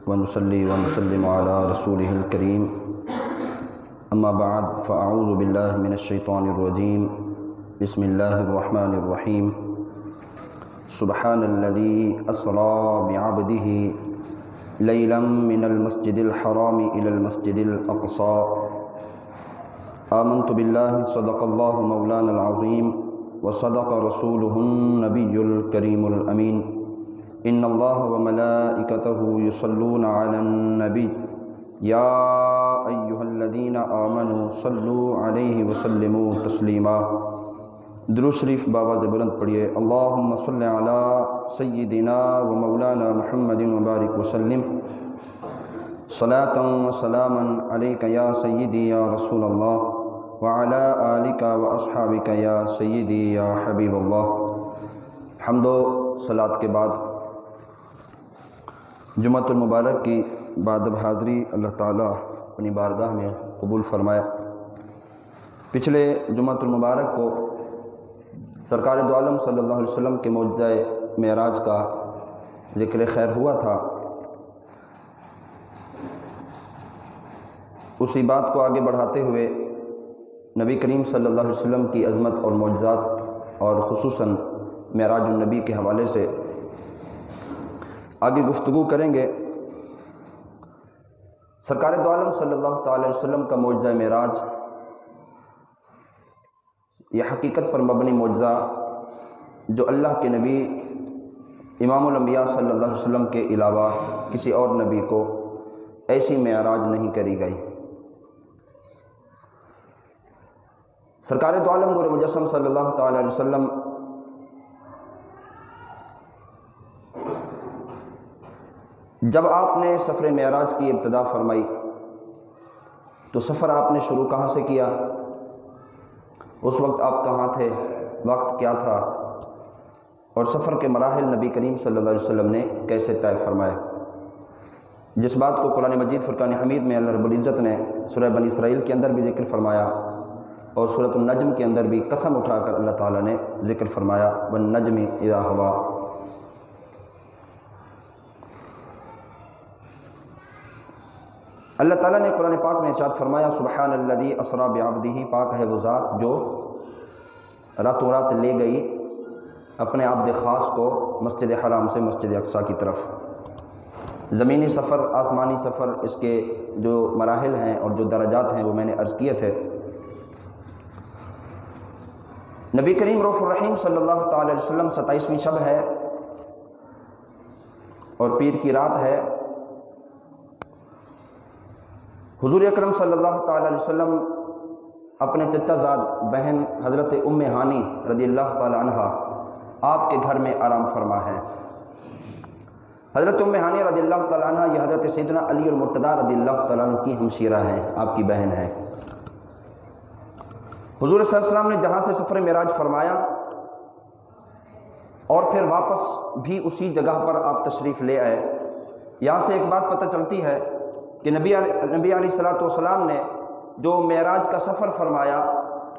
ونصلي ونسلم على رسوله الكريم أما بعد فأعوذ بالله من الشيطان الرجيم بسم الله الرحمن الرحيم سبحان الذي أسرى بعبده ليلا من المسجد الحرام إلى المسجد الأقصى آمنت بالله صدق الله مولانا العظيم وصدق رسوله النبي الكريم الأمين إن الله وملائكته يصلون على النبي يا أيها الذين آمنوا صلوا عليه وسلموا تسلیما۔ درود شریف بابا سے بلند پڑھیے۔ اللہم صلی علی سیدنا و مولانا محمد مبارک وسلم صلاۃ و سلاما علیک یا سیدی یا رسول اللہ وعلی آلک و اصحابک یا سیدی یا حبیب اللہ۔ حمد و صلاۃ کے بعد جمعۃ المبارک کی بادب حاضری اللہ تعالیٰ اپنی بارگاہ میں قبول فرمایا۔ پچھلے جمعۃ المبارک کو سرکار دو عالم صلی اللہ علیہ وسلم کے معجزہ معراج کا ذکر خیر ہوا تھا۔ اسی بات کو آگے بڑھاتے ہوئے نبی کریم صلی اللہ علیہ وسلم کی عظمت اور معجزات اور خصوصاً معراج النبی کے حوالے سے آگے گفتگو کریں گے۔ سرکار دو عالم صلی اللہ تعالی علیہ وسلم کا معجزہ معراج یہ حقیقت پر مبنی معجزہ جو اللہ کے نبی امام الانبیاء صلی اللہ علیہ وسلم کے علاوہ کسی اور نبی کو ایسی معراج نہیں کری گئی۔ سرکار دو عالم نور مجسم صلی اللہ تعالی علیہ وسلم جب آپ نے سفر معراج کی ابتدا فرمائی تو سفر آپ نے شروع کہاں سے کیا؟ اس وقت آپ کہاں تھے؟ وقت کیا تھا؟ اور سفر کے مراحل نبی کریم صلی اللہ علیہ وسلم نے کیسے طے فرمایا؟ جس بات کو قرآن مجید فرقان حمید میں اللہ رب العزت نے سورہ بنی اسرائیل کے اندر بھی ذکر فرمایا اور سورۃ النجم کے اندر بھی قسم اٹھا کر اللہ تعالیٰ نے ذکر فرمایا والنجم اذا ہوا۔ اللہ تعالیٰ نے قرآن پاک میں ارشاد فرمایا سبحان الذی اسری بعبدہ، پاک ہے وہ ذات جو راتوں رات لے گئی اپنے عبد خاص کو مسجد حرام سے مسجد اقصیٰ کی طرف۔ زمینی سفر، آسمانی سفر، اس کے جو مراحل ہیں اور جو درجات ہیں وہ میں نے عرض کیے تھے۔ نبی کریم رؤوف الرحیم صلی اللہ تعالی علیہ وسلم 27ویں شب ہے اور پیر کی رات ہے۔ حضور اکرم صلی اللہ تعالی علیہ وسلم اپنے چچا زاد بہن حضرت ام ہانی رضی اللہ تعالی عنہ آپ کے گھر میں آرام فرما ہے۔ حضرت ام ہانی رضی اللہ تعالی عنہ یہ حضرت سیدنا علی المرتضیٰ رضی اللہ تعالی عنہ کی ہمشیرہ ہیں، آپ کی بہن ہے۔ حضور صلی اللہ علیہ وسلم نے جہاں سے سفر معراج فرمایا اور پھر واپس بھی اسی جگہ پر آپ تشریف لے آئے۔ یہاں سے ایک بات پتہ چلتی ہے کہ نبی علیہ الصلوۃ والسلام نے جو معراج کا سفر فرمایا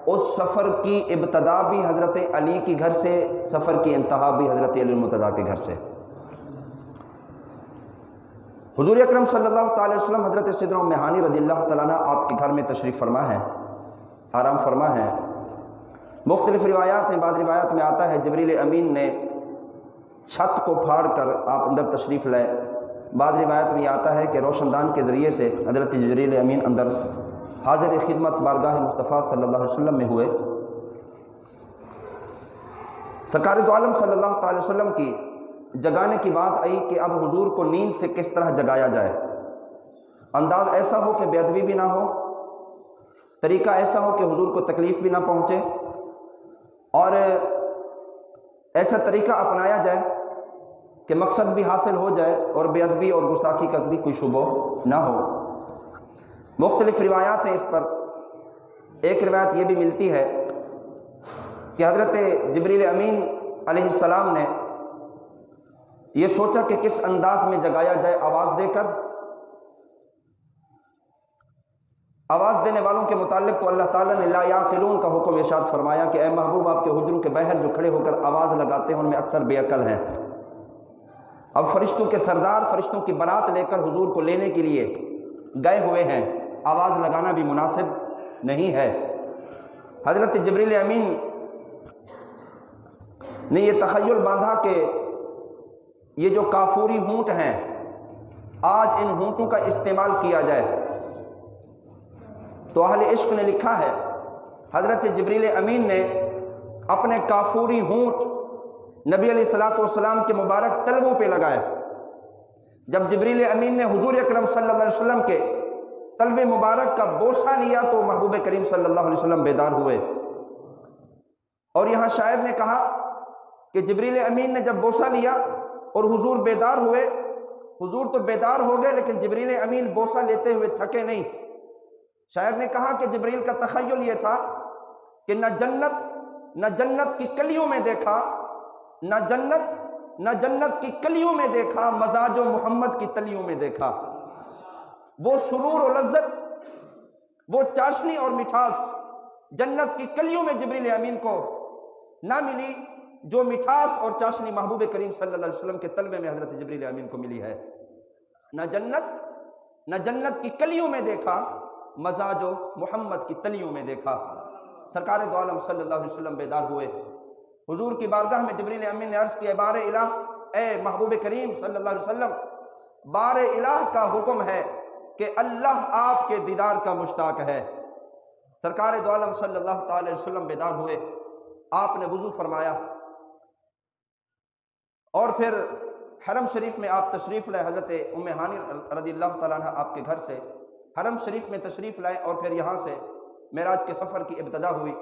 اس سفر کی ابتدا بھی حضرت علی کے گھر سے، سفر کی انتہا بھی حضرت علی المرتضیٰ کے گھر سے۔ حضور اکرم صلی اللہ تعالی علیہ وسلم حضرت سیدنا ام ہانی رضی اللہ تعالیٰ عنہ آپ کے گھر میں تشریف فرما ہے، آرام فرما ہے۔ مختلف روایات ہیں، بعض روایات میں آتا ہے جبریل امین نے چھت کو پھاڑ کر آپ اندر تشریف لائے، بعض روایت میں یہ آتا ہے کہ روشن دان کے ذریعے سے حضرت جبریل امین اندر حاضر خدمت بارگاہ مصطفیٰ صلی اللہ علیہ وسلم میں ہوئے۔ سرکار دو عالم صلی اللہ تعالی وسلم کی جگانے کی بات آئی کہ اب حضور کو نیند سے کس طرح جگایا جائے، انداز ایسا ہو کہ بے ادبی بھی نہ ہو، طریقہ ایسا ہو کہ حضور کو تکلیف بھی نہ پہنچے، اور ایسا طریقہ اپنایا جائے کہ مقصد بھی حاصل ہو جائے اور بے ادبی اور گستاخی کا بھی کوئی شبہ نہ ہو۔ مختلف روایات ہیں اس پر۔ ایک روایت یہ بھی ملتی ہے کہ حضرت جبریل امین علیہ السلام نے یہ سوچا کہ کس انداز میں جگایا جائے آواز دے کر۔ آواز دینے والوں کے متعلق تو اللہ تعالیٰ نے لا یعقلون کا حکم ارشاد فرمایا کہ اے محبوب آپ کے حجروں کے باہر جو کھڑے ہو کر آواز لگاتے ہیں ان میں اکثر بے عقل ہیں۔ اب فرشتوں کے سردار فرشتوں کی بارات لے کر حضور کو لینے کے لیے گئے ہوئے ہیں، آواز لگانا بھی مناسب نہیں ہے۔ حضرت جبریل امین نے یہ تخیل باندھا کہ یہ جو کافوری ہونٹ ہیں، آج ان ہونٹوں کا استعمال کیا جائے۔ تو اہل عشق نے لکھا ہے حضرت جبریل امین نے اپنے کافوری ہونٹ نبی علیہ الصلوۃ والسلام کے مبارک تلووں پہ لگائے۔ جب جبریل امین نے حضور اکرم صلی اللہ علیہ وسلم کے تلوے مبارک کا بوسہ لیا تو محبوب کریم صلی اللہ علیہ وسلم بیدار ہوئے۔ اور یہاں شاعر نے کہا کہ جبریل امین نے جب بوسہ لیا اور حضور بیدار ہوئے، حضور تو بیدار ہو گئے لیکن جبریل امین بوسہ لیتے ہوئے تھکے نہیں۔ شاعر نے کہا کہ جبریل کا تخیل یہ تھا کہ نہ جنت کی کلیوں میں دیکھا، نہ جنت کی کلیوں میں دیکھا، مزاج و محمد کی تلیوں میں دیکھا۔ وہ سرور و لذت، وہ چاشنی اور مٹھاس جنت کی کلیوں میں جبریل امین کو نہ ملی جو مٹھاس اور چاشنی محبوب کریم صلی اللہ علیہ وسلم کے تلوے میں حضرت جبریل امین کو ملی ہے۔ نہ جنت کی کلیوں میں دیکھا، مزاج و محمد کی تلیوں میں دیکھا۔ سرکار دو عالم صلی اللہ علیہ وسلم بیدار ہوئے۔ حضور کی بارگاہ میں جبریل امین نے عرض کیا، بار الہ، اے محبوب کریم صلی اللہ علیہ وسلم، بار الہ کا حکم ہے کہ اللہ آپ کے دیدار کا مشتاق ہے۔ سرکار دو عالم صلی اللہ تعالی علیہ وسلم بیدار ہوئے، آپ نے وضو فرمایا اور پھر حرم شریف میں آپ تشریف لائے۔ حضرت ام ہانی رضی اللہ تعالیٰ عنہ آپ کے گھر سے حرم شریف میں تشریف لائے اور پھر یہاں سے معراج کے سفر کی ابتدا ہوئی۔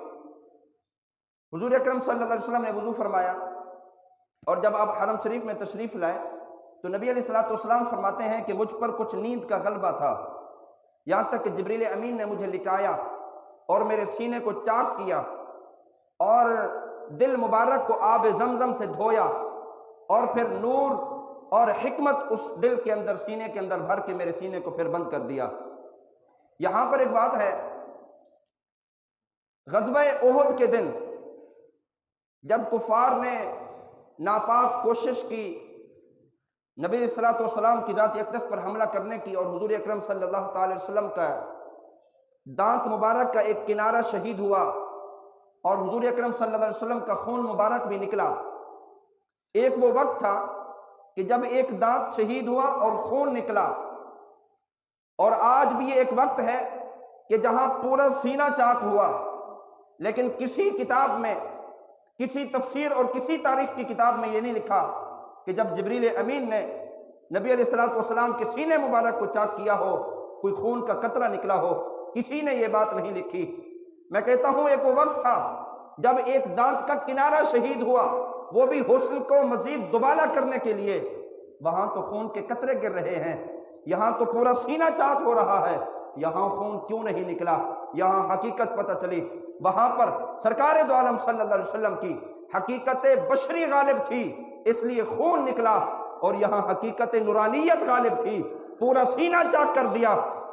حضور اکرم صلی اللہ علیہ وسلم نے وضو فرمایا اور جب آپ حرم شریف میں تشریف لائے تو نبی علیہ الصلوۃ والسلام فرماتے ہیں کہ مجھ پر کچھ نیند کا غلبہ تھا، یہاں تک کہ جبریل امین نے مجھے لٹایا اور میرے سینے کو چاک کیا اور دل مبارک کو آب زمزم سے دھویا اور پھر نور اور حکمت اس دل کے اندر، سینے کے اندر بھر کے میرے سینے کو پھر بند کر دیا۔ یہاں پر ایک بات ہے، غزوہ احد کے دن جب کفار نے ناپاک کوشش کی نبی علیہ الصلوۃ والسلام کی ذات اقدس پر حملہ کرنے کی اور حضور اکرم صلی اللہ تعالی وسلم کا دانت مبارک کا ایک کنارہ شہید ہوا اور حضور اکرم صلی اللہ علیہ وسلم کا خون مبارک بھی نکلا، ایک وہ وقت تھا کہ جب ایک دانت شہید ہوا اور خون نکلا، اور آج بھی یہ ایک وقت ہے کہ جہاں پورا سینہ چاک ہوا، لیکن کسی کتاب میں، کسی تفسیر اور کسی تاریخ کی کتاب میں یہ نہیں لکھا کہ جب جبریل امین نے نبی علیہ الصلوۃ والسلام کے سینے مبارک کو چاک کیا ہو کوئی خون کا قطرہ نکلا ہو، کسی نے یہ بات نہیں لکھی۔ میں کہتا ہوں ایک وہ وقت تھا جب ایک دانت کا کنارہ شہید ہوا، وہ بھی حسن کو مزید دوبالا کرنے کے لیے، وہاں تو خون کے قطرے گر رہے ہیں، یہاں تو پورا سینہ چاک ہو رہا ہے، یہاں خون کیوں نہیں نکلا؟ یہاں حقیقت پتہ چلی، وہاں پر سرکار دو عالم صلی اللہ علیہ وسلم کی حقیقت بشری غالب تھی اس لیے خون نکلا، اور یہاں حقیقت نورانیت غالب تھی، پورا سینہ چاک کر دیا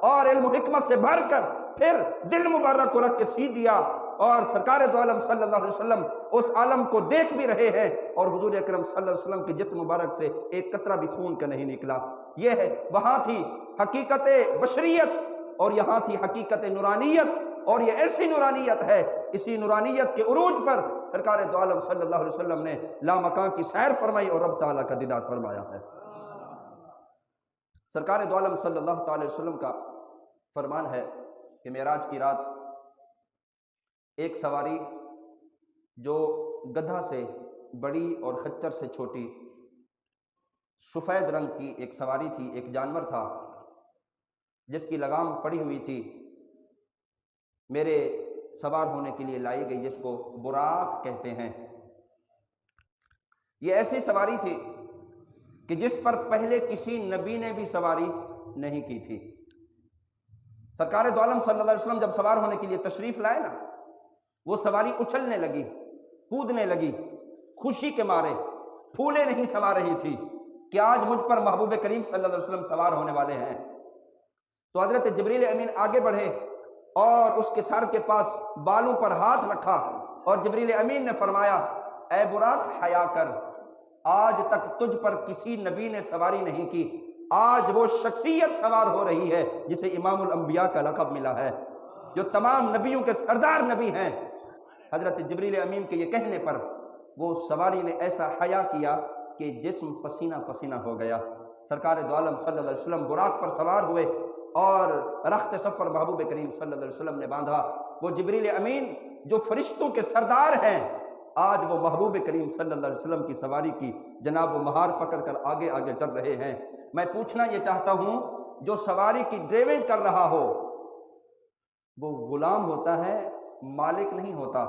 اور علم و حکمت سے بھر کر پھر دل مبارک کو رکھ کے سی دیا، اور سرکار دو عالم صلی اللہ علیہ وسلم اس عالم کو دیکھ بھی رہے ہیں اور حضور اکرم صلی اللہ علیہ وسلم کے جسم مبارک سے ایک قطرہ بھی خون کا نہیں نکلا۔ یہ ہے، وہاں تھی حقیقت بشریت اور یہاں تھی حقیقت نورانیت، اور یہ ایسی نورانیت ہے، اسی نورانیت کے عروج پر سرکار دو عالم صلی اللہ علیہ وسلم نے لامکان کی سیر فرمائی اور رب تعالیٰ کا دیدار فرمایا ہے۔ سرکار دو عالم صلی اللہ تعالی وسلم کا فرمان ہے کہ معراج کی رات ایک سواری جو گدھا سے بڑی اور خچر سے چھوٹی، سفید رنگ کی ایک سواری تھی، ایک جانور تھا جس کی لگام پڑی ہوئی تھی، میرے سوار ہونے کے لیے لائی گئی، جس کو براق کہتے ہیں۔ یہ ایسی سواری تھی کہ جس پر پہلے کسی نبی نے بھی سواری نہیں کی تھی۔ سرکار دو عالم صلی اللہ علیہ وسلم جب سوار ہونے کے لیے تشریف لائے نا، وہ سواری اچھلنے لگی، کودنے لگی، خوشی کے مارے پھولے نہیں سما رہی تھی کہ آج مجھ پر محبوب کریم صلی اللہ علیہ وسلم سوار ہونے والے ہیں۔ تو حضرت جبریل امین آگے بڑھے اور اس کے سر کے پاس بالوں پر ہاتھ رکھا اور جبریل امین نے فرمایا، اے براق حیا کر، آج تک تجھ پر کسی نبی نے سواری نہیں کی، آج وہ شخصیت سوار ہو رہی ہے جسے امام الانبیاء کا لقب ملا ہے، جو تمام نبیوں کے سردار نبی ہیں۔ حضرت جبریل امین کے یہ کہنے پر وہ سواری نے ایسا حیا کیا کہ جسم پسینہ پسینہ ہو گیا۔ سرکار دو عالم صلی اللہ علیہ وسلم براق پر سوار ہوئے اور رخت سفر محبوب کریم صلی اللہ علیہ وسلم نے باندھا۔ وہ جبریل امین جو فرشتوں کے سردار ہیں، آج وہ محبوب کریم صلی اللہ علیہ وسلم کی سواری کی جناب وہ مہار پکڑ کر آگے آگے چل رہے ہیں۔ میں پوچھنا یہ چاہتا ہوں، جو سواری کی ڈرائیونگ کر رہا ہو وہ غلام ہوتا ہے، مالک نہیں ہوتا،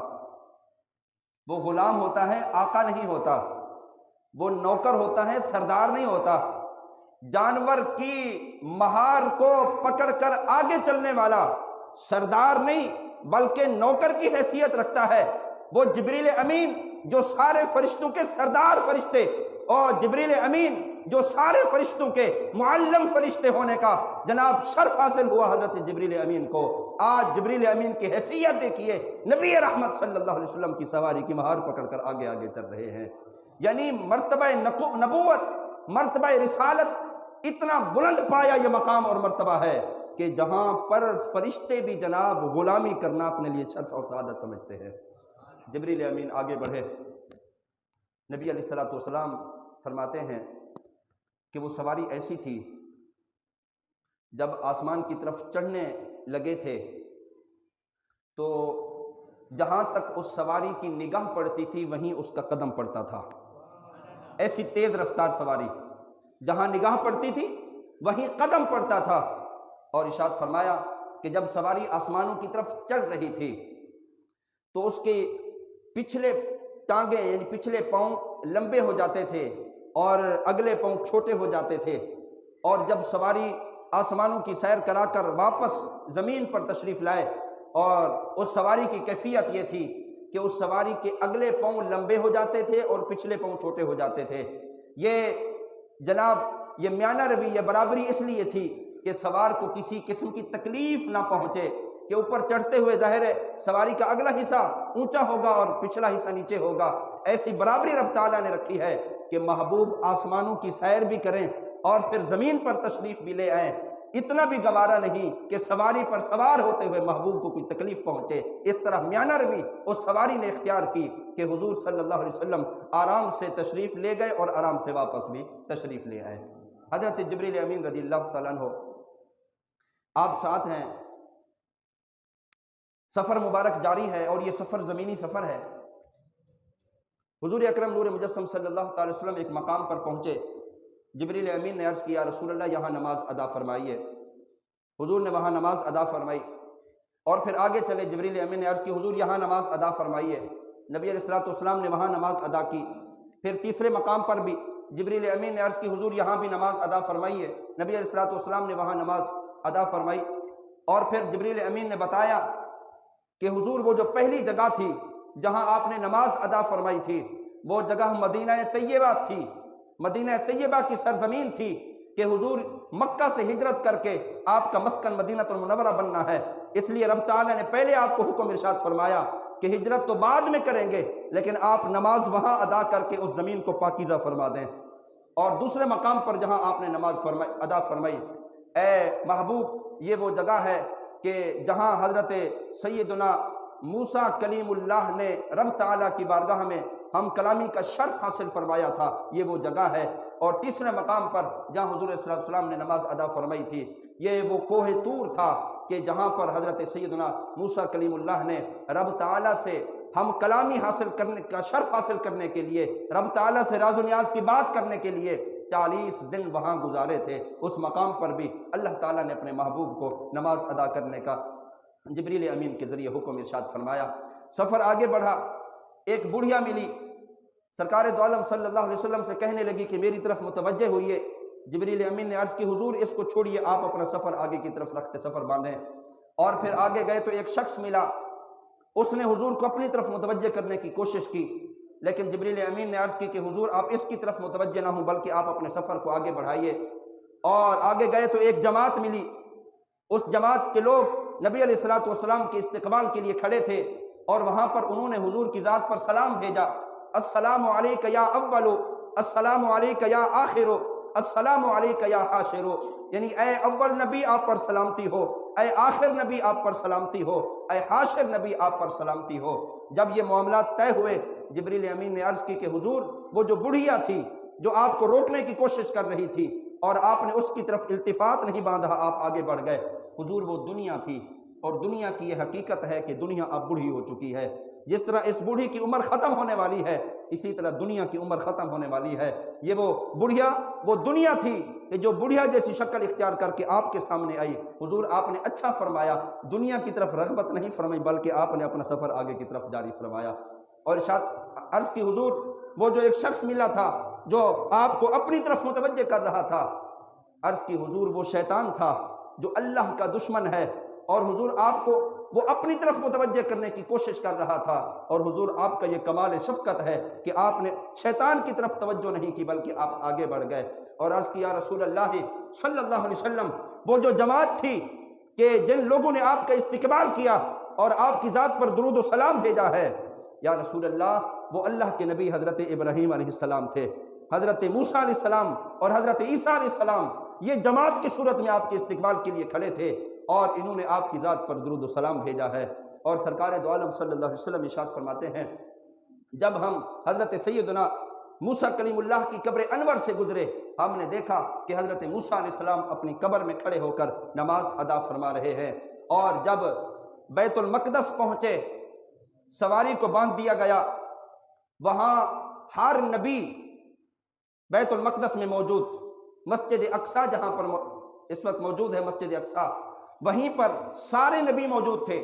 وہ غلام ہوتا ہے، آقا نہیں ہوتا، وہ نوکر ہوتا ہے، سردار نہیں ہوتا۔ جانور کی مہار کو پکڑ کر آگے چلنے والا سردار نہیں بلکہ نوکر کی حیثیت رکھتا ہے، وہ جبریل امین جو سارے فرشتوں کے سردار فرشتے، اور جبریل امین جو سارے فرشتوں کے معلم فرشتے ہونے کا جناب شرف حاصل ہوا حضرت جبریل امین کو۔ آج جبریل امین کی حیثیت دیکھیے، نبی رحمت صلی اللہ علیہ وسلم کی سواری کی مہار پکڑ کر آگے آگے چل رہے ہیں۔ یعنی مرتبہ نبوت، مرتبہ رسالت اتنا بلند پایا یہ مقام اور مرتبہ ہے کہ جہاں پر فرشتے بھی جناب غلامی کرنا اپنے لیے شرف اور سعادت سمجھتے ہیں۔ جبریل امین آگے بڑھے، نبی علیہ الصلوۃ والسلام فرماتے ہیں کہ وہ سواری ایسی تھی، جب آسمان کی طرف چڑھنے لگے تھے تو جہاں تک اس سواری کی نگاہ پڑتی تھی وہیں اس کا قدم پڑتا تھا۔ ایسی تیز رفتار سواری، جہاں نگاہ پڑتی تھی وہیں قدم پڑتا تھا۔ اور ارشاد فرمایا کہ جب سواری آسمانوں کی طرف چڑھ رہی تھی تو اس کے پچھلے ٹانگیں یعنی پچھلے پاؤں لمبے ہو جاتے تھے اور اگلے پاؤں چھوٹے ہو جاتے تھے، اور جب سواری آسمانوں کی سیر کرا کر واپس زمین پر تشریف لائے، اور اس سواری کی کیفیت یہ تھی کہ اس سواری کے اگلے پاؤں لمبے ہو جاتے تھے اور پچھلے پاؤں چھوٹے ہو جاتے تھے۔ یہ جناب یہ میانہ روی، یہ برابری اس لیے تھی کہ سوار کو کسی قسم کی تکلیف نہ پہنچے، کہ اوپر چڑھتے ہوئے ظاہر ہے سواری کا اگلا حصہ اونچا ہوگا اور پچھلا حصہ نیچے ہوگا۔ ایسی برابری رب تعالیٰ نے رکھی ہے کہ محبوب آسمانوں کی سیر بھی کریں اور پھر زمین پر تشریف بھی لے آئیں۔ اتنا بھی گوارا نہیں کہ سواری پر سوار ہوتے ہوئے محبوب کو کوئی تکلیف پہنچے۔ اس طرح میانہ روی اس سواری نے اختیار کی کہ حضور صلی اللہ علیہ وسلم آرام سے تشریف لے گئے اور آرام سے واپس بھی تشریف لے آئے۔ حضرت جبریل امین رضی اللہ تعالیٰ عنہ آپ ساتھ ہیں، سفر مبارک جاری ہے اور یہ سفر زمینی سفر ہے۔ حضور اکرم نور مجسم صلی اللہ تعالی وسلم ایک مقام پر پہنچے، جبریل امین نے عرض کیا رسول اللہ یہاں نماز ادا فرمائیے۔ حضور نے وہاں نماز ادا فرمائی اور پھر آگے چلے، جبریل امین نے عرض کی حضور یہاں نماز ادا فرمائیے۔ نبی علیہ الصلوۃ والسلام نے وہاں نماز ادا کی۔ پھر تیسرے مقام پر بھی جبریل امین نے عرض کی حضور یہاں بھی نماز ادا فرمائیے۔ نبی علیہ الصلوۃ والسلام نے وہاں نماز ادا فرمائی، اور پھر جبریل امین نے بتایا کہ حضور وہ جو پہلی جگہ تھی جہاں آپ نے نماز ادا فرمائی تھی وہ جگہ مدینہ طیبہ تھی، مدینہ طیبہ کی سرزمین تھی کہ حضور مکہ سے ہجرت کر کے آپ کا مسکن مدینہ المنورہ بننا ہے۔ اس لیے رب تعالیٰ نے پہلے آپ کو حکم ارشاد فرمایا کہ ہجرت تو بعد میں کریں گے لیکن آپ نماز وہاں ادا کر کے اس زمین کو پاکیزہ فرما دیں۔ اور دوسرے مقام پر جہاں آپ نے نماز ادا فرمائی، اے محبوب یہ وہ جگہ ہے کہ جہاں حضرت سیدنا موسیٰ کلیم اللہ نے رب تعالیٰ کی بارگاہ میں ہم کلامی کا شرف حاصل فرمایا تھا، یہ وہ جگہ ہے۔ اور تیسرے مقام پر جہاں حضور صلی اللہ علیہ وسلم نے نماز ادا فرمائی تھی یہ وہ کوہ طور تھا کہ جہاں پر حضرت سیدنا موسیٰ کلیم اللہ نے رب تعالیٰ سے ہم کلامی حاصل کرنے کا شرف حاصل کرنے کے لیے، رب تعالیٰ سے راز و نیاز کی بات کرنے کے لیے 40 دن وہاں گزارے تھے۔ اس مقام پر بھی اللہ تعالیٰ نے اپنے محبوب کو نماز ادا کرنے کا جبریل امین کے ذریعے حکم ارشاد فرمایا۔ سفر آگے بڑھا، ایک بڑھیا ملی، سرکار دو عالم صلی اللہ علیہ وسلم سے کہنے لگی کہ میری طرف متوجہ ہوئیے۔ جبریل امین نے عرض کی حضور اس کو چھوڑیے، آپ اپنا سفر آگے کی طرف رکھتے سفر باندھیں۔ اور پھر آگے گئے تو ایک شخص ملا، اس نے حضور کو اپنی طرف متوجہ کرنے کی کوشش کی، لیکن جبریل امین نے عرض کی کہ حضور آپ اس کی طرف متوجہ نہ ہوں بلکہ آپ اپنے سفر کو آگے بڑھائیے۔ اور آگے گئے تو ایک جماعت ملی، اس جماعت کے لوگ نبی علیہ الصلوۃ والسلام کے استقبال کے لیے کھڑے تھے اور وہاں پر انہوں نے حضور کی ذات پر سلام بھیجا، السلام علیک یا اول السلام علیک یا آخر، السلام علیک یا حاشر، یعنی اے اول نبی آپ پر سلامتی ہو، اے آخر نبی آپ پر سلامتی ہو، اے حاشر نبی آپ پر سلامتی ہو۔ جب یہ معاملات طے ہوئے، جبریل امین نے عرض کی کہ حضور وہ جو بڑھیا تھی جو آپ کو روکنے کی کوشش کر رہی تھی اور آپ نے اس کی طرف التفات نہیں باندھا، آپ آگے بڑھ گئے، حضور وہ دنیا تھی، اور دنیا کی یہ حقیقت ہے کہ دنیا اب بوڑھی ہو چکی ہے۔ جس طرح اس بوڑھی کی عمر ختم ہونے والی ہے، اسی طرح دنیا کی عمر ختم ہونے والی ہے۔ یہ وہ بڑھیا، وہ دنیا تھی کہ جو بڑھیا جیسی شکل اختیار کر کے آپ کے سامنے آئی۔ حضور آپ نے اچھا فرمایا، دنیا کی طرف رغبت نہیں فرمائی بلکہ آپ نے اپنا سفر آگے کی طرف جاری فرمایا۔ اور ارشاد عرض کی حضور وہ جو ایک شخص ملا تھا جو آپ کو اپنی طرف متوجہ کر رہا تھا، عرض کی حضور وہ شیطان تھا جو اللہ کا دشمن ہے، اور حضور آپ کو وہ اپنی طرف متوجہ کرنے کی کوشش کر رہا تھا، اور حضور آپ کا یہ کمال شفقت ہے کہ آپ نے شیطان کی طرف توجہ نہیں کی بلکہ آپ آگے بڑھ گئے۔ اور عرض کیا رسول اللہ صلی اللہ علیہ وسلم وہ جو جماعت تھی کہ جن لوگوں نے آپ کا استقبال کیا اور آپ کی ذات پر درود و سلام بھیجا ہے، یا رسول اللہ وہ اللہ کے نبی حضرت ابراہیم علیہ السلام تھے، حضرت موسیٰ علیہ السلام اور حضرت عیسیٰ علیہ السلام یہ جماعت کی صورت میں آپ کے استقبال کے لیے کھڑے تھے، اور انہوں نے آپ کی ذات پر درود و سلام بھیجا ہے۔ اور سرکار دو عالم صلی اللہ علیہ وسلم ارشاد فرماتے ہیں جب ہم حضرت سیدنا موسیٰ کلیم اللہ کی قبر انور سے گزرے، ہم نے دیکھا کہ حضرت موسیٰ علیہ السلام اپنی قبر میں کھڑے ہو کر نماز ادا فرما رہے ہیں۔ اور جب بیت المقدس پہنچے، سواری کو باندھ دیا گیا، وہاں ہر نبی بیت المقدس میں موجود، مسجد اقصیٰ جہاں پر اس وقت موجود ہے مسجد اقصیٰ، وہیں پر سارے نبی موجود تھے۔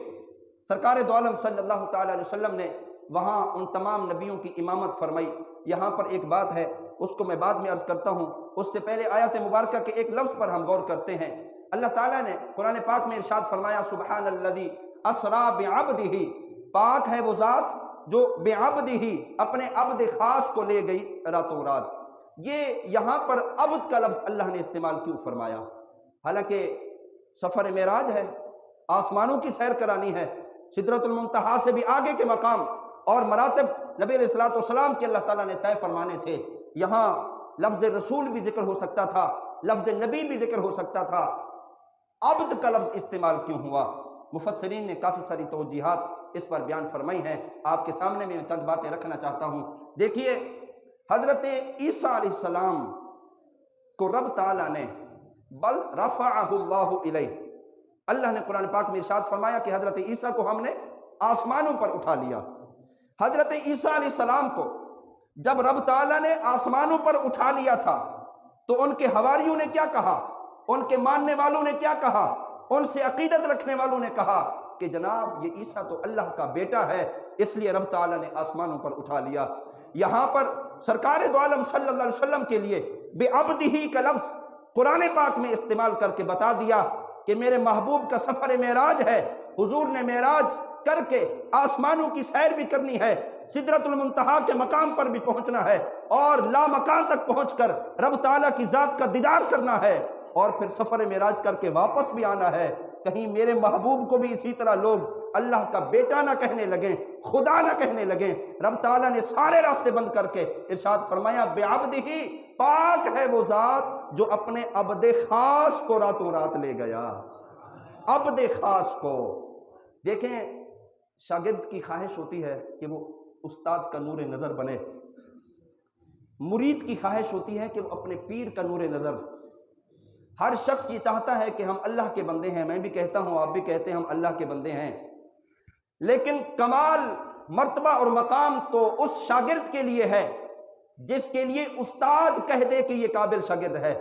سرکار دو عالم صلی اللہ تعالی علیہ وسلم نے وہاں ان تمام نبیوں کی امامت فرمائی۔ یہاں پر ایک بات ہے، اس کو میں بعد میں عرض کرتا ہوں، اس سے پہلے آیت مبارکہ کے ایک لفظ پر ہم غور کرتے ہیں۔ اللہ تعالیٰ نے قرآن پاک میں ارشاد فرمایا سبحان الذی اسریٰ بعبدہ، پاک ہے وہ ذات جو بعبدہ اپنے عبد خاص کو لے گئی راتوں رات۔ یہ یہاں پر عبد کا لفظ اللہ نے استعمال کیوں فرمایا؟ حالانکہ سفر معراج ہے، آسمانوں کی سیر کرانی ہے، سدرۃ المنتہا سے بھی آگے کے مقام اور مراتب نبی علیہ الصلوۃ والسلام کے اللہ تعالیٰ نے طے فرمانے تھے۔ یہاں لفظ رسول بھی ذکر ہو سکتا تھا، لفظ نبی بھی ذکر ہو سکتا تھا، عبد کا لفظ استعمال کیوں ہوا؟ مفسرین نے کافی ساری توجیحات اس پر بیان فرمائی ہیں، آپ کے سامنے میں چند باتیں رکھنا چاہتا ہوں۔ دیکھیے حضرت عیسیٰ علیہ السلام کو رب تعالیٰ نے بل رفعہ اللہ الیہ، اللہ نے قرآن پاک میں ارشاد فرمایا کہ حضرت عیسیٰ کو ہم نے آسمانوں پر اٹھا لیا۔ حضرت عیسیٰ علیہ السلام کو جب رب تعالیٰ نے آسمانوں پر اٹھا لیا تھا تو ان کے حواریوں نے کیا کہا، ان کے ماننے والوں نے کیا کہا، ان سے عقیدت رکھنے والوں نے کہا کہ جناب یہ عیسیٰ تو اللہ کا بیٹا ہے، اس لیے رب تعالیٰ نے آسمانوں پر اٹھا لیا۔ یہاں پر سرکار دو عالم صلی اللہ علیہ وسلم کے لیے بعبدہ کا لفظ قرآن پاک میں استعمال کر کے بتا دیا کہ میرے محبوب کا سفر معراج ہے، حضور نے معراج کر کے آسمانوں کی سیر بھی کرنی ہے، سدرۃ المنتہا کے مقام پر بھی پہنچنا ہے، اور لا مکان تک پہنچ کر رب تعالیٰ کی ذات کا دیدار کرنا ہے، اور پھر سفر معراج کر کے واپس بھی آنا ہے۔ کہیں میرے محبوب کو بھی اسی طرح لوگ اللہ کا بیٹا نہ کہنے لگیں، خدا نہ کہنے لگیں۔ رب تعالیٰ نے سارے راستے بند کر کے ارشاد فرمایا بعبدہ، پاک ہے وہ ذات جو اپنے عبد خاص کو راتوں رات لے گیا، عبد خاص کو۔ دیکھیں شاگرد کی خواہش ہوتی ہے کہ وہ استاد کا نور نظر بنے، مرید کی خواہش ہوتی ہے کہ وہ اپنے پیر کا نور نظر۔ ہر شخص یہ چاہتا ہے کہ ہم اللہ کے بندے ہیں، میں بھی کہتا ہوں، آپ بھی کہتے ہیں ہم اللہ کے بندے ہیں، لیکن کمال مرتبہ اور مقام تو اس شاگرد کے لیے ہے جس کے لیے استاد کہہ دے کہ یہ قابل شاگرد ہے،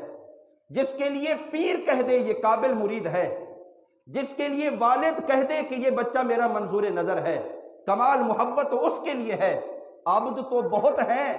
جس کے لیے پیر کہہ دے یہ قابل مرید ہے، جس کے لیے والد کہہ دے کہ یہ بچہ میرا منظور نظر ہے۔ کمال محبت تو اس کے لیے ہے۔ عبد تو بہت ہیں،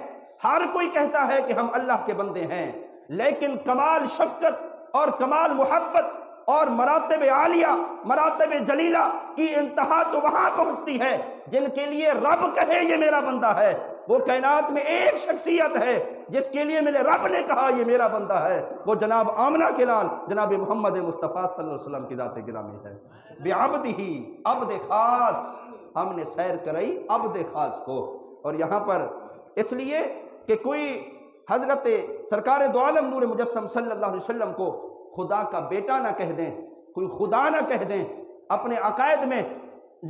ہر کوئی کہتا ہے کہ ہم اللہ کے بندے ہیں، لیکن کمال شفقت اور کمال محبت اور مراتب عالیہ، مراتب جلیلہ کی انتہا تو وہاں پہنچتی ہے جن کے لیے رب کہے یہ میرا بندہ ہے۔ وہ کائنات میں ایک شخصیت ہے جس کے لیے میرے رب نے کہا یہ میرا بندہ ہے، وہ جناب آمنہ کے لال جناب محمد مصطفیٰ صلی اللہ علیہ وسلم کی ذات گرامی ہے۔ بعبدہ، عبد خاص، ہم نے سیر کرائی عبد خاص کو۔ اور یہاں پر اس لیے کہ کوئی حضرت سرکار دو عالم نور مجسم صلی اللہ علیہ وسلم کو خدا کا بیٹا نہ کہہ دیں، کوئی خدا نہ کہہ دیں، اپنے عقائد میں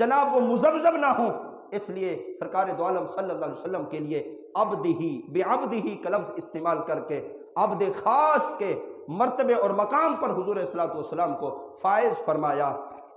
جناب وہ مذبذب نہ ہوں، اس لیے سرکار دو عالم صلی اللہ علیہ وسلم کے لیے عبدہی بعبدہی کا لفظ استعمال کر کے عبد خاص کے مرتبے اور مقام پر حضور صلی اللہ علیہ وسلم کو فائز فرمایا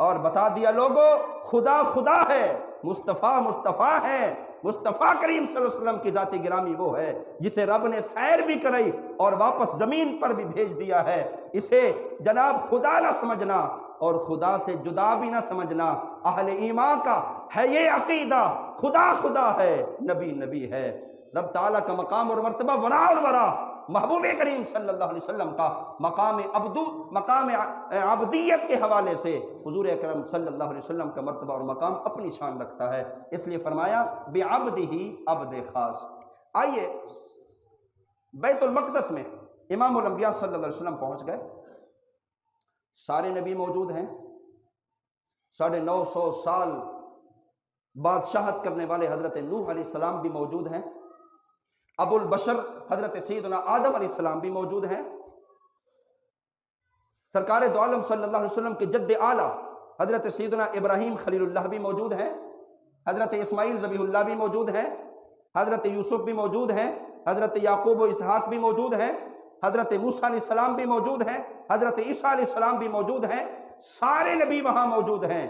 اور بتا دیا لوگو خدا خدا ہے، مصطفیٰ مصطفیٰ ہے، مصطفیٰ کریم صلی اللہ علیہ وسلم کی ذات گرامی وہ ہے جسے رب نے سیر بھی کرائی اور واپس زمین پر بھی بھیج دیا ہے۔ اسے جناب خدا نہ سمجھنا اور خدا سے جدا بھی نہ سمجھنا۔ اہل ایمان کا ہے یہ عقیدہ، خدا خدا ہے، نبی نبی ہے۔ رب تعالیٰ کا مقام اور مرتبہ ورا اور ورا، محبوب کریم صلی اللہ علیہ وسلم کا مقام عبدیت کے حوالے سے حضور اکرم صلی اللہ علیہ وسلم کا مرتبہ اور مقام اپنی شان رکھتا ہے، اس لیے فرمایا بعبدہ عبد خاص۔ آئیے بیت المقدس میں امام الانبیاء صلی اللہ علیہ وسلم پہنچ گئے، سارے نبی موجود ہیں، 950 سال بادشاہت کرنے والے حضرت نوح علیہ السلام بھی موجود ہیں، ابو البشر حضرت سیدنا آدم علیہ السلام بھی موجود ہیں، سرکار دو عالم صلی اللہ علیہ وسلم کے جد اعلیٰ حضرت سیدنا ابراہیم خلیل اللہ بھی موجود ہیں، حضرت اسماعیل ذبیح اللہ بھی موجود ہیں، حضرت یوسف بھی موجود ہیں، حضرت یعقوب و اسحاق بھی موجود ہیں، حضرت موسیٰ علیہ السلام بھی موجود ہیں، حضرت عیسیٰ علیہ السلام بھی موجود ہیں، سارے نبی وہاں موجود ہیں۔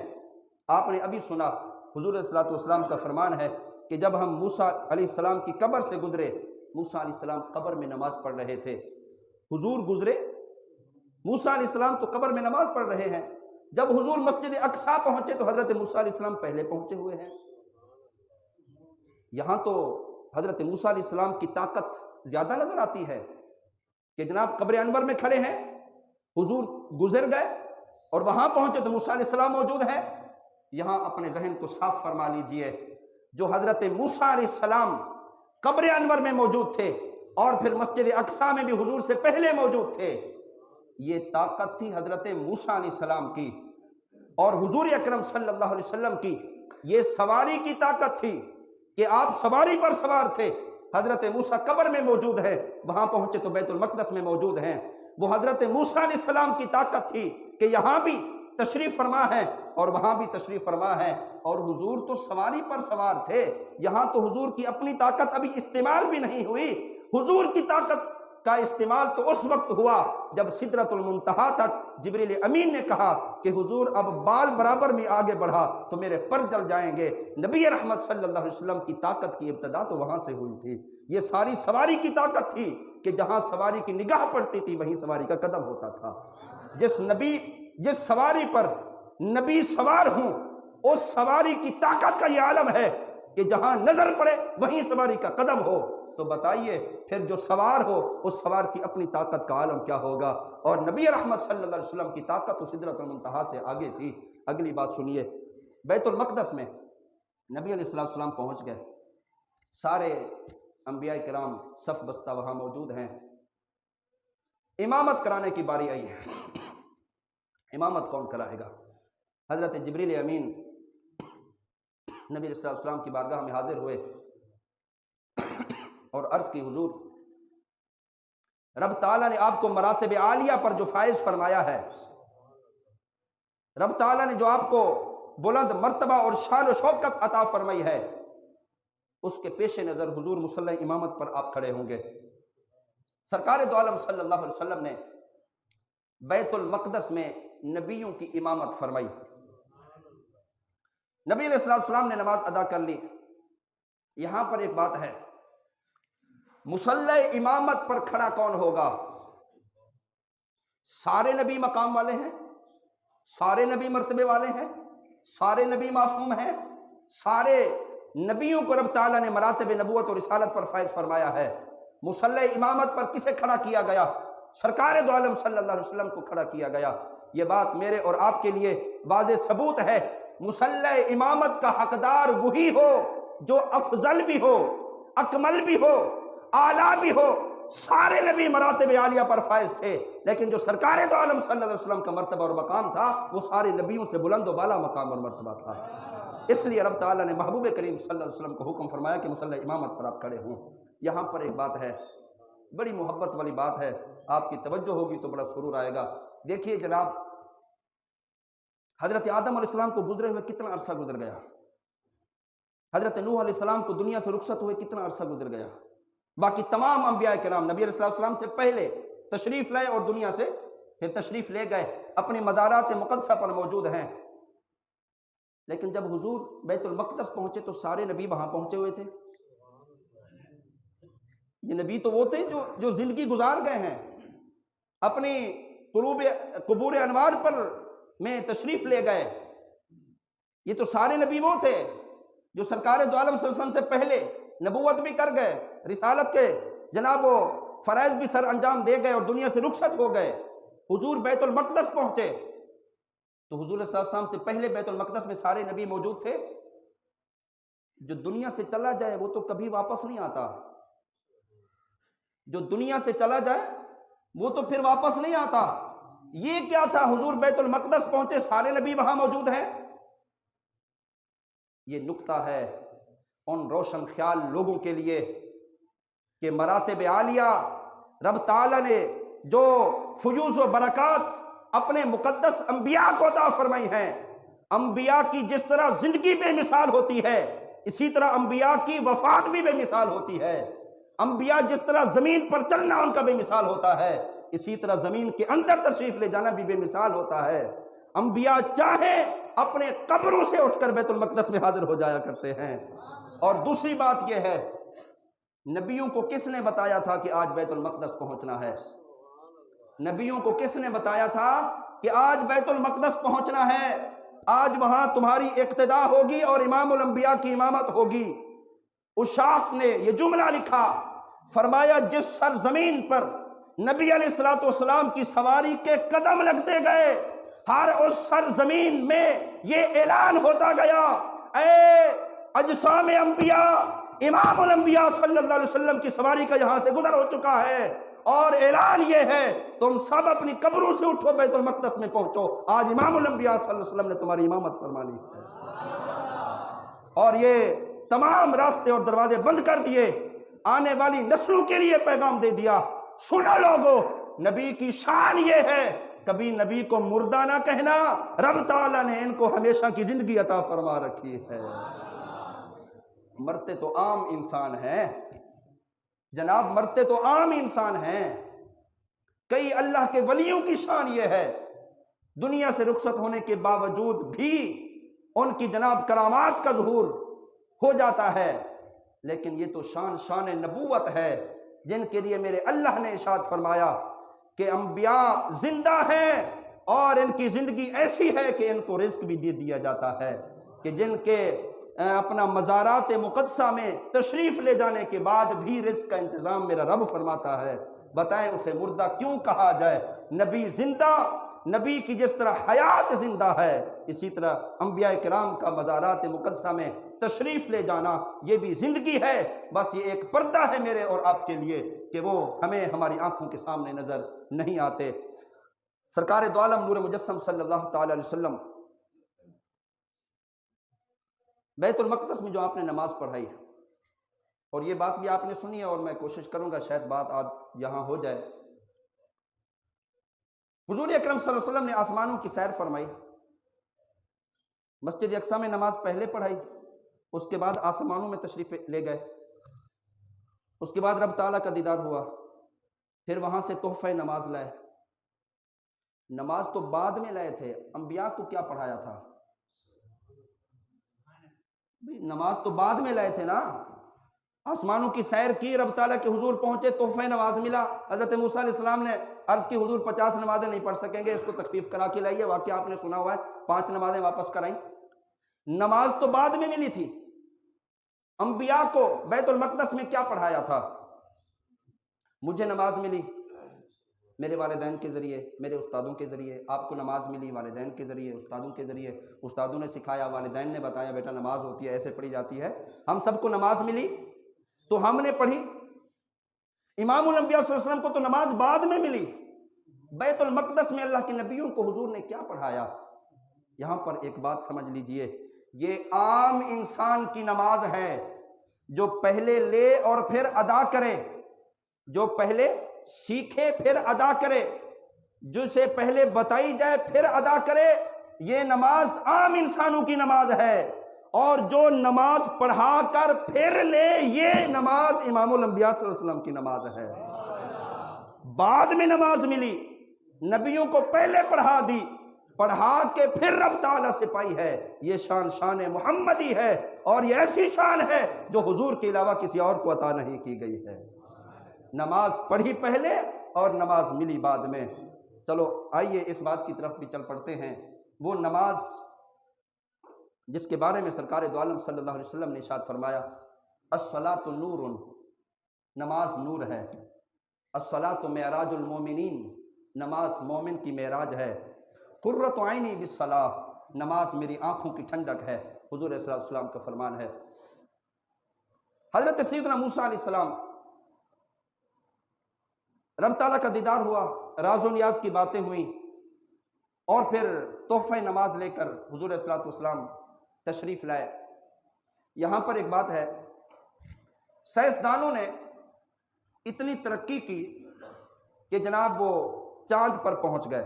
آپ نے ابھی سنا حضور صلی اللہ علیہ وسلم کا فرمان ہے کہ جب ہم موسیٰ علیہ السلام کی قبر سے گزرے، موسیٰ علیہ السلام قبر میں نماز پڑھ رہے تھے، حضور گزرے، موسیٰ علیہ السلام تو قبر میں نماز پڑھ رہے ہیں، جب حضور مسجد اقصیٰ پہنچے تو حضرت موسیٰ علیہ السلام پہلے پہنچے ہوئے ہیں۔ یہاں تو حضرت موسیٰ علیہ السلام کی طاقت زیادہ نظر آتی ہے کہ جناب قبر انور میں کھڑے ہیں، حضور گزر گئے اور وہاں پہنچے تو موسیٰ علیہ السلام موجود ہے۔ یہاں اپنے ذہن کو صاف فرما لیجئے، جو حضرت موسیٰ علیہ السلام قبر انور میں موجود تھے اور پھر مسجد اقصیٰ میں بھی حضور سے پہلے موجود تھے، یہ طاقت تھی حضرت موسیٰ علیہ السلام کی، اور حضور اکرم صلی اللہ علیہ وسلم کی یہ سواری کی طاقت تھی کہ آپ سواری پر سوار تھے۔ حضرت موسیٰ قبر میں موجود ہے، وہاں پہنچے تو بیت المقدس میں موجود ہیں۔ وہ حضرت موسیٰ علیہ السلام کی طاقت تھی کہ یہاں بھی تشریف فرما ہے اور وہاں بھی تشریف فرما ہے، اور حضور تو سواری پر سوار تھے۔ یہاں تو حضور کی اپنی طاقت ابھی استعمال بھی نہیں ہوئی، حضور کی طاقت کا استعمال تو اس وقت ہوا جب سدرۃ المنتہا تک جبریل امین نے کہا کہ حضور اب بال برابر میں آگے بڑھا تو میرے پر جل جائیں گے۔ نبی رحمت صلی اللہ علیہ وسلم کی طاقت کی ابتدا تو وہاں سے ہوئی تھی۔ یہ ساری سواری کی طاقت تھی کہ جہاں سواری کی نگاہ پڑتی تھی وہیں سواری کا قدم ہوتا تھا۔ جس سواری پر نبی سوار ہوں اس سواری کی طاقت کا یہ عالم ہے کہ جہاں نظر پڑے وہیں سواری کا قدم ہو، تو بتائیے پھر جو سوار ہو اس سوار کی اپنی طاقت کا عالم کیا ہوگا۔ اور نبی رحمت صلی اللہ علیہ وسلم کی طاقت تو سدرۃ المنتہا سے آگے تھی۔ اگلی بات سنیے، بیت المقدس میں نبی علیہ السلام پہنچ گئے، سارے انبیاء کرام صف بستہ وہاں موجود ہیں، امامت کرانے کی باری آئی ہے۔ امامت کون کرائے گا؟ حضرت جبریل امین نبی علیہ السلام کی بارگاہ میں حاضر ہوئے اور عرض کی، حضور رب تعالیٰ نے آپ کو مراتب عالیہ پر جو فائز فرمایا ہے، رب تعالیٰ نے جو آپ کو بلند مرتبہ اور شان و شوکت عطا فرمائی ہے، اس کے پیش نظر حضور مصلی امامت پر آپ کھڑے ہوں گے۔ سرکار دو عالم صلی اللہ علیہ وسلم نے بیت المقدس میں نبیوں کی امامت فرمائی۔ نبی علیہ السلام نے نماز ادا کر لی۔ یہاں پر ایک بات ہے، مصلی امامت پر کھڑا کون ہوگا؟ سارے نبی مقام والے ہیں، سارے نبی مرتبے والے ہیں، سارے نبی معصوم ہیں، سارے نبیوں کو رب تعالیٰ نے مراتب نبوت اور رسالت پر فائز فرمایا ہے۔ مصلی امامت پر کسے کھڑا کیا گیا؟ سرکار دو عالم صلی اللہ علیہ وسلم کو کھڑا کیا گیا۔ یہ بات میرے اور آپ کے لیے واضح ثبوت ہے، مصلی امامت کا حقدار وہی ہو جو افضل بھی ہو، اکمل بھی ہو، اعلیٰ بھی ہو۔ سارے نبی مراتب عالیہ پر فائز تھے، لیکن جو سرکار دو عالم صلی اللہ علیہ وسلم کا مرتبہ اور مقام تھا وہ سارے نبیوں سے بلند و بالا مقام اور مرتبہ تھا۔ اس لیے رب تعالیٰ نے محبوب کریم صلی اللہ علیہ وسلم کو حکم فرمایا کہ مصلی امامت پر آپ کھڑے ہوں۔ یہاں پر ایک بات ہے، بڑی محبت والی بات ہے، آپ کی توجہ ہوگی تو بڑا سرور آئے گا۔ دیکھیے جناب، حضرت آدم علیہ السلام کو گزرے ہوئے کتنا عرصہ گزر گیا، حضرت نوح علیہ السلام کو دنیا سے رخصت ہوئے کتنا عرصہ گزر گیا، باقی تمام انبیاء کرام نبی علیہ السلام سے پہلے تشریف لائے اور دنیا سے پھر تشریف لے گئے، اپنے مزارات مقدسہ پر موجود ہیں۔ لیکن جب حضور بیت المقدس پہنچے تو سارے نبی وہاں پہنچے ہوئے تھے۔ یہ نبی تو وہ تھے جو زندگی گزار گئے ہیں، اپنی قبور انوار پر میں تشریف لے گئے۔ یہ تو سارے نبی وہ تھے جو سرکار دو عالم صلی اللہ علیہ وسلم سے پہلے نبوت بھی کر گئے، رسالت کے جناب وہ فرائض بھی سر انجام دے گئے اور دنیا سے رخصت ہو گئے۔ حضور بیت المقدس پہنچے تو حضور صلی اللہ علیہ وسلم سے پہلے بیت المقدس میں سارے نبی موجود تھے۔ جو دنیا سے چلا جائے وہ تو کبھی واپس نہیں آتا، جو دنیا سے چلا جائے وہ تو پھر واپس نہیں آتا۔ یہ کیا تھا، حضور بیت المقدس پہنچے سارے نبی وہاں موجود ہیں۔ یہ نکتہ ہے ان روشن خیال لوگوں کے لیے کہ مراتب عالیہ رب تعالیٰ نے جو فیوز و برکات اپنے مقدس انبیاء کو عطا فرمائی ہیں، انبیاء کی جس طرح زندگی بے مثال ہوتی ہے اسی طرح انبیاء کی وفات بھی بے مثال ہوتی ہے۔ انبیاء جس طرح زمین پر چلنا ان کا بے مثال ہوتا ہے، اسی طرح زمین کے اندر تشریف لے جانا بھی بے مثال ہوتا ہے۔ انبیاء چاہے اپنے قبروں سے اٹھ کر بیت المقدس میں حاضر ہو جایا کرتے ہیں۔ اور دوسری بات یہ ہے، نبیوں کو کس نے بتایا تھا کہ آج بیت المقدس پہنچنا ہے؟ نبیوں کو کس نے بتایا تھا کہ آج بیت المقدس پہنچنا ہے، آج وہاں تمہاری اقتداء ہوگی اور امام الانبیاء کی امامت ہوگی؟ اشاق نے یہ جملہ لکھا، فرمایا جس سرزمین پر نبی علیہ الصلوۃ والسلام کی سواری کے قدم لگتے گئے، ہر اس سرزمین میں یہ اعلان ہوتا گیا، اے اجسام انبیاء، امام الانبیاء صلی اللہ علیہ وسلم کی سواری کا یہاں سے گزر ہو چکا ہے، اور اعلان یہ ہے تم سب اپنی قبروں سے اٹھو، بیت المقدس میں پہنچو، آج امام الانبیاء صلی اللہ علیہ وسلم نے تمہاری امامت فرمانی ہے۔ اور یہ تمام راستے اور دروازے بند کر دیے، آنے والی نسلوں کے لیے پیغام دے دیا، سنو لوگو، نبی کی شان یہ ہے کبھی نبی کو مردہ نہ کہنا، رب تعالیٰ نے ان کو ہمیشہ کی زندگی عطا فرما رکھی ہے۔ مرتے تو عام انسان ہیں جناب، مرتے تو عام انسان ہیں۔ کئی اللہ کے ولیوں کی شان یہ ہے دنیا سے رخصت ہونے کے باوجود بھی ان کی جناب کرامات کا ظہور ہو جاتا ہے، لیکن یہ تو شان نبوت ہے جن کے لیے میرے اللہ نے ارشاد فرمایا کہ انبیاء زندہ ہیں اور ان کی زندگی ایسی ہے کہ ان کو رزق بھی دے دیا جاتا ہے، کہ جن کے اپنا مزارات مقدسہ میں تشریف لے جانے کے بعد بھی رزق کا انتظام میرا رب فرماتا ہے۔ بتائیں اسے مردہ کیوں کہا جائے؟ نبی زندہ، نبی کی جس طرح حیات زندہ ہے اسی طرح انبیاء کرام کا مزارات مقدسہ میں تشریف لے جانا یہ بھی زندگی ہے، بس یہ ایک پردہ ہے میرے اور آپ کے لیے کہ وہ ہمیں ہماری آنکھوں کے سامنے نظر نہیں آتے۔ سرکار دو عالم نور مجسم صلی اللہ تعالی علیہ وسلم بیت المقدس میں جو آپ نے نماز پڑھائی، اور یہ بات بھی آپ نے سنی ہے اور میں کوشش کروں گا شاید بات آج یہاں ہو جائے، حضور اکرم صلی اللہ علیہ وسلم نے آسمانوں کی سیر فرمائی، مسجد اقصی میں نماز پہلے پڑھائی، اس کے بعد آسمانوں میں تشریف لے گئے، اس کے بعد رب تعالیٰ کا دیدار ہوا، پھر وہاں سے تحفہ نماز لائے۔ نماز تو بعد میں لائے تھے، انبیاء کو کیا پڑھایا تھا؟ نماز تو بعد میں لائے تھے نا، آسمانوں کی سیر کی، رب تعالیٰ کے حضور پہنچے، تحفہ نماز ملا۔ حضرت موسیٰ علیہ السلام نے عرض کی حضور 50 نمازیں نہیں پڑھ سکیں گے، اس کو تخفیف کرا کے لائیے، واقعہ آپ نے سنا ہوا ہے، 5 نمازیں واپس کرائیں۔ نماز تو بعد میں ملی تھی، انبیاء کو بیت المقدس میں کیا پڑھایا تھا؟ مجھے نماز ملی میرے والدین کے ذریعے، میرے استادوں کے ذریعے، آپ کو نماز ملی والدین کے ذریعے، استادوں کے ذریعے، استادوں نے سکھایا، والدین نے بتایا بیٹا نماز ہوتی ہے، ایسے پڑھی جاتی ہے، ہم سب کو نماز ملی تو ہم نے پڑھی۔ امام الانبیاء صلی اللہ علیہ وسلم کو تو نماز بعد میں ملی، بیت المقدس میں اللہ کے نبیوں کو حضور نے کیا پڑھایا؟ یہاں پر ایک بات سمجھ لیجئے، یہ عام انسان کی نماز ہے جو پہلے لے اور پھر ادا کرے، جو پہلے سیکھے پھر ادا کرے، جو سے پہلے بتائی جائے پھر ادا کرے، یہ نماز عام انسانوں کی نماز ہے، اور جو نماز پڑھا کر پھر لے، یہ نماز امام الانبیاء صلی اللہ علیہ وسلم کی نماز ہے۔ بعد میں نماز ملی، نبیوں کو پہلے پڑھا دی، پڑھا کے پھر رب تعالیٰ سے پائی ہے، یہ شان محمدی ہے، اور یہ ایسی شان ہے جو حضور کے علاوہ کسی اور کو عطا نہیں کی گئی ہے۔ نماز پڑھی پہلے اور نماز ملی بعد میں۔ چلو آئیے اس بات کی طرف بھی چل پڑتے ہیں، وہ نماز جس کے بارے میں سرکار دو عالم صلی اللہ علیہ وسلم نے ارشاد فرمایا، الصلاۃ نور، نماز نور ہے، الصلاۃ معراج المومنین، نماز مومن کی معراج ہے، قرۃ عینی بالصلاۃ، نماز میری آنکھوں کی ٹھنڈک ہے، حضور صلی اللہ علیہ وسلم کا فرمان ہے۔ حضرت سیدنا موسیٰ علیہ السلام، رب تعالیٰ کا دیدار ہوا، راز و نیاز کی باتیں ہوئیں، اور پھر تحفہ نماز لے کر حضور صلی اللہ علیہ وسلم تشریف لائے۔ یہاں پر ایک بات ہے، سائنسدانوں نے اتنی ترقی کی کہ جناب وہ چاند پر پہنچ گئے،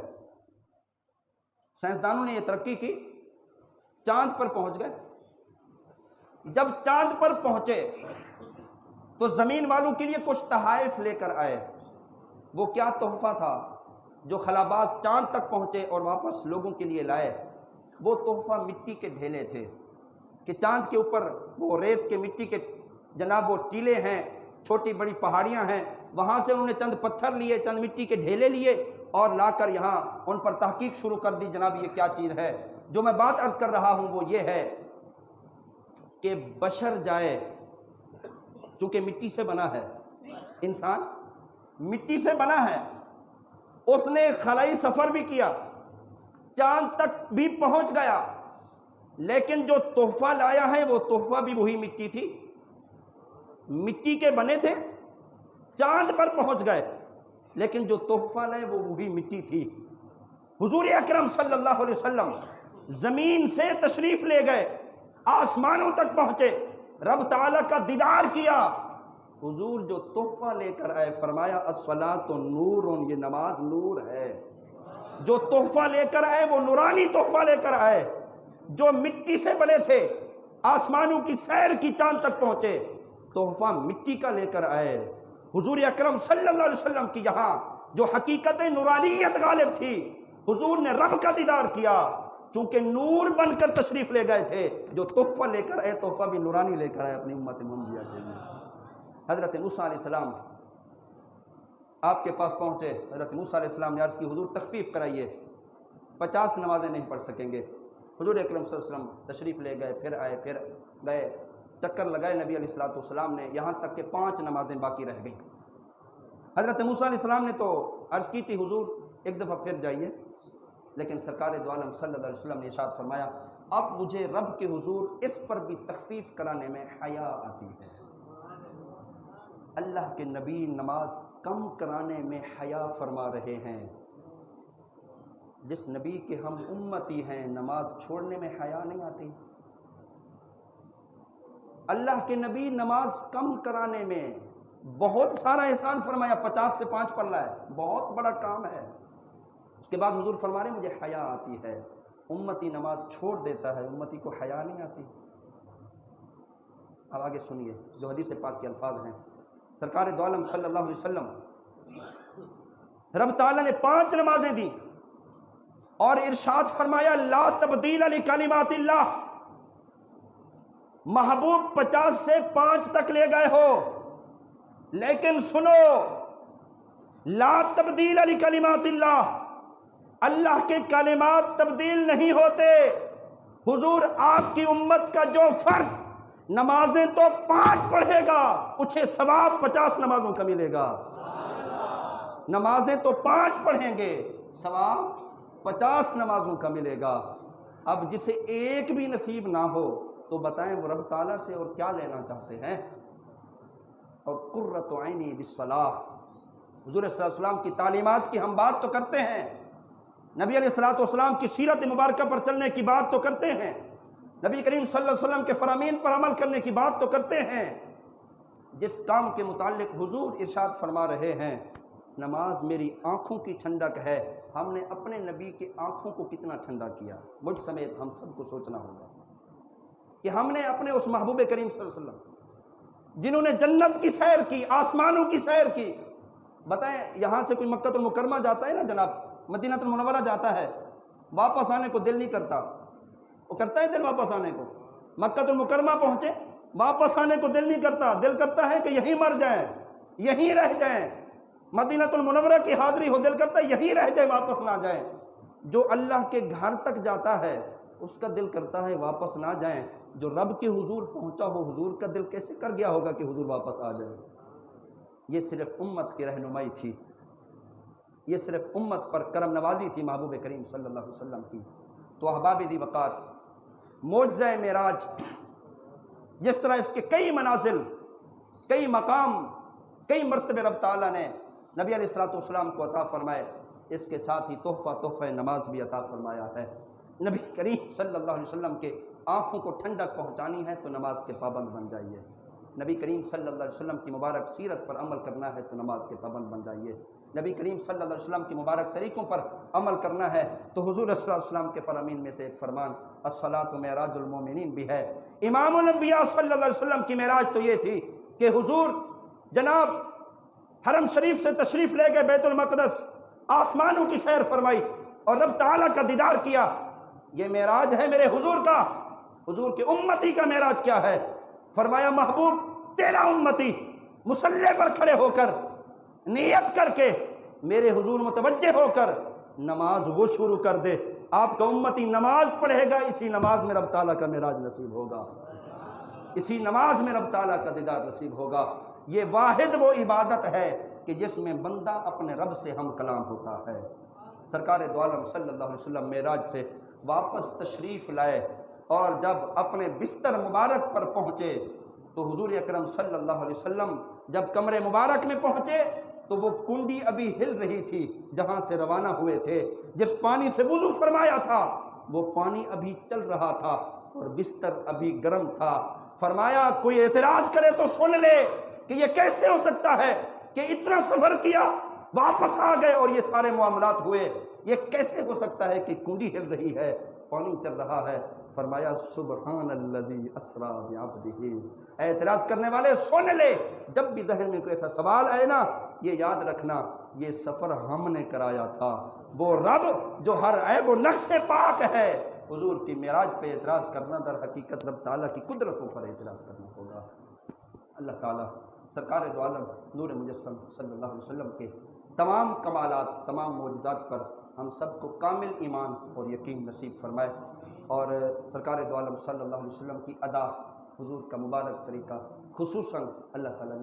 سائنسدانوں نے یہ ترقی کی، چاند پر پہنچ گئے۔ جب چاند پر پہنچے تو زمین والوں کے لیے کچھ تحائف لے کر آئے۔ وہ کیا تحفہ تھا جو خلاباز چاند تک پہنچے اور واپس لوگوں کے لیے لائے؟ وہ تحفہ مٹی کے ڈھیلے تھے، کہ چاند کے اوپر وہ ریت کے مٹی کے جناب وہ ٹیلے ہیں، چھوٹی بڑی پہاڑیاں ہیں، وہاں سے انہوں نے چند پتھر لیے، چند مٹی کے ڈھیلے لیے، اور لا کر یہاں ان پر تحقیق شروع کر دی، جناب یہ کیا چیز ہے۔ جو میں بات عرض کر رہا ہوں وہ یہ ہے کہ بشر جائے، چونکہ مٹی سے بنا ہے، انسان مٹی سے بنا ہے، اس نے خلائی سفر بھی کیا، چاند تک بھی پہنچ گیا، لیکن جو تحفہ لایا ہے وہ تحفہ بھی وہی مٹی تھی، مٹی کے بنے تھے، چاند پر پہنچ گئے، لیکن جو تحفہ لائے وہ وہی مٹی تھی۔ حضور اکرم صلی اللہ علیہ وسلم زمین سے تشریف لے گئے، آسمانوں تک پہنچے، رب تعالیٰ کا دیدار کیا، حضور جو تحفہ لے کر آئے فرمایا الصلاۃ نور، یہ نماز نور ہے۔ جو تحفہ لے کر آئے وہ نورانی تحفہ لے کر آئے، جو مٹی سے بنے تھے، آسمانوں کی سیر کی، چاند تک پہنچے، تحفہ مٹی کا لے کر آئے۔ حضور اکرم صلی اللہ علیہ وسلم کی یہاں جو حقیقت نورانیت غالب تھی، حضور نے رب کا دیدار کیا، چونکہ نور بن کر تشریف لے گئے تھے، جو تحفہ لے کر آئے تحفہ بھی نورانی لے کر آئے اپنی امت محمدیہ کے لیے۔ حضرت موسیٰ علیہ السلام آپ کے پاس پہنچے، حضرت موسیٰ علیہ السلام نے عرض کی حضور تخفیف کرائیے، 50 نمازیں نہیں پڑھ سکیں گے۔ حضور اکرم صلی اللہ علیہ وسلم تشریف لے گئے، پھر آئے، پھر گئے، چکر لگائے نبی علیہ السلام نے، یہاں تک کہ 5 نمازیں باقی رہ گئیں۔ حضرت موسیٰ علیہ السلام نے تو عرض کی تھی حضور ایک دفعہ پھر جائیے، لیکن سرکار دو عالم صلی اللہ علیہ وسلم نے ارشاد فرمایا اب مجھے رب کے حضور اس پر بھی تخفیف کرانے میں حیا آتی ہے۔ اللہ کے نبی نماز کم کرانے میں حیا فرما رہے ہیں، جس نبی کے ہم امتی ہیں نماز چھوڑنے میں حیا نہیں آتی۔ اللہ کے نبی نماز کم کرانے میں بہت سارا احسان فرمایا، 50 سے 5 پڑھ لائے، بہت بڑا کام ہے۔ اس کے بعد حضور فرما رہے مجھے حیا آتی ہے، امتی نماز چھوڑ دیتا ہے، امتی کو حیا نہیں آتی۔ اب آگے سنیے جو حدیث پاک کے الفاظ ہیں، سرکار دو عالم صلی اللہ علیہ وسلم، رب تعالیٰ نے 5 نمازیں دی اور ارشاد فرمایا لا تبدیل لکلمات اللہ۔ محبوب 50 سے 5 تک لے گئے ہو، لیکن سنو لا تبدیل لکلمات اللہ، اللہ کے کلمات تبدیل نہیں ہوتے۔ حضور آپ کی امت کا جو فرد نمازیں تو 5 پڑھے گا اسے ثواب 50 نمازوں کا ملے گا۔ نمازیں تو 5 پڑھیں گے، ثواب 50 نمازوں کا ملے گا۔ اب جسے ایک بھی نصیب نہ ہو تو بتائیں وہ رب تعالیٰ سے اور کیا لینا چاہتے ہیں۔ اور قرۃ عینی بالصلاۃ، حضور صلی اللہ علیہ وسلم کی تعلیمات کی ہم بات تو کرتے ہیں، نبی علیہ السلام کی سیرت مبارکہ پر چلنے کی بات تو کرتے ہیں، نبی کریم صلی اللہ علیہ وسلم کے فرامین پر عمل کرنے کی بات تو کرتے ہیں، جس کام کے متعلق حضور ارشاد فرما رہے ہیں نماز میری آنکھوں کی ٹھنڈک ہے، ہم نے اپنے نبی کے آنکھوں کو کتنا ٹھنڈا کیا؟ مجھ سمیت ہم سب کو سوچنا ہوگا کہ ہم نے اپنے اس محبوب کریم صلی اللہ علیہ وسلم جنہوں نے جنت کی سیر کی، آسمانوں کی سیر کی، بتائیں یہاں سے کوئی مکہ المکرمہ جاتا ہے نا جناب، مدینہ المنورہ جاتا ہے، واپس آنے کو دل نہیں کرتا، وہ کرتا ہے دل واپس آنے کو؟ مکہ المکرمہ پہنچے، واپس آنے کو دل نہیں کرتا، دل کرتا ہے کہ یہیں مر جائیں، یہیں رہ جائیں۔ مدینہ المنورہ کی حاضری ہو، دل کرتا ہے یہیں رہ جائیں، واپس نہ جائیں۔ جو اللہ کے گھر تک جاتا ہے اس کا دل کرتا ہے واپس نہ جائیں۔ جو رب کے حضور پہنچا ہو، حضور کا دل کیسے کر گیا ہوگا کہ حضور واپس آ جائے؟ یہ صرف امت کی رہنمائی تھی، یہ صرف امت پر کرم نوازی تھی محبوب کریم صلی اللہ علیہ وسلم کی۔ تو احباب دی وقار، معجزہ معراج جس طرح اس کے کئی منازل، کئی مقام، کئی مرتبے رب تعالیٰ نے نبی علیہ الصلوۃ والسلام کو عطا فرمائے، اس کے ساتھ ہی تحفہ نماز بھی عطا فرمایا ہے۔ نبی کریم صلی اللہ علیہ وسلم کے آنکھوں کو ٹھنڈک پہنچانی ہے تو نماز کے پابند بن جائیے، نبی کریم صلی اللہ علیہ وسلم کی مبارک سیرت پر عمل کرنا ہے تو نماز کے پابند بن جائیے، نبی کریم صلی اللہ علیہ وسلم کی مبارک طریقوں پر عمل کرنا ہے تو حضور صلی اللہ علیہ وسلم کے فرامین میں سے ایک فرمان الصلاۃ معراج المومنین بھی ہے۔ امام الانبیاء صلی اللہ علیہ وسلم کی معراج تو یہ تھی کہ حضور جناب حرم شریف سے تشریف لے گئے بیت المقدس، آسمانوں کی سیر فرمائی اور رب تعالیٰ کا دیدار کیا۔ یہ معراج ہے میرے حضور کا۔ حضور کے امتی کا معراج کیا ہے؟ فرمایا محبوب تیرا امتی مصلی پر کھڑے ہو کر نیت کر کے میرے حضور متوجہ ہو کر نماز وہ شروع کر دے، آپ کا امتی نماز پڑھے گا، اسی نماز میں رب تعالیٰ کا معراج نصیب ہوگا، اسی نماز میں رب تعالیٰ کا دیدار نصیب ہوگا۔ یہ واحد وہ عبادت ہے کہ جس میں بندہ اپنے رب سے ہم کلام ہوتا ہے۔ سرکار دو عالم صلی اللہ علیہ وسلم معراج سے واپس تشریف لائے اور جب اپنے بستر مبارک پر پہنچے تو حضور اکرم صلی اللہ علیہ وسلم جب کمرے مبارک میں پہنچے تو وہ کنڈی ابھی ہل رہی تھی جہاں سے روانہ ہوئے تھے، جس پانی سے وضو فرمایا تھا وہ پانی ابھی چل رہا تھا اور بستر ابھی گرم تھا۔ فرمایا کوئی اعتراض کرے تو سن لے کہ یہ کیسے ہو سکتا ہے کہ اتنا سفر کیا، واپس آ گئے اور یہ سارے معاملات ہوئے، یہ کیسے ہو سکتا ہے کہ کنڈی ہل رہی ہے، پانی چل رہا ہے؟ فرمایا سبحان الذی اسریٰ بعبدہ۔ اعتراض کرنے والے سن لے، جب بھی ذہن میں کوئی ایسا سوال آئے نا یہ یاد رکھنا یہ سفر ہم نے کرایا تھا، وہ رب جو ہر عیب و نقص سے پاک ہے۔ حضور کی معراج پہ اعتراض کرنا در حقیقت رب تعالیٰ کی قدرتوں پر اعتراض کرنا ہوگا۔ اللہ تعالیٰ سرکار دو عالم نور مجسم صلی اللہ علیہ وسلم کے تمام کمالات، تمام معجزات پر ہم سب کو کامل ایمان اور یقین نصیب فرمائے، اور سرکار دو عالم صلی اللہ علیہ وسلم کی ادا، حضور کا مبارک طریقہ خصوصاً اللہ تعالیٰ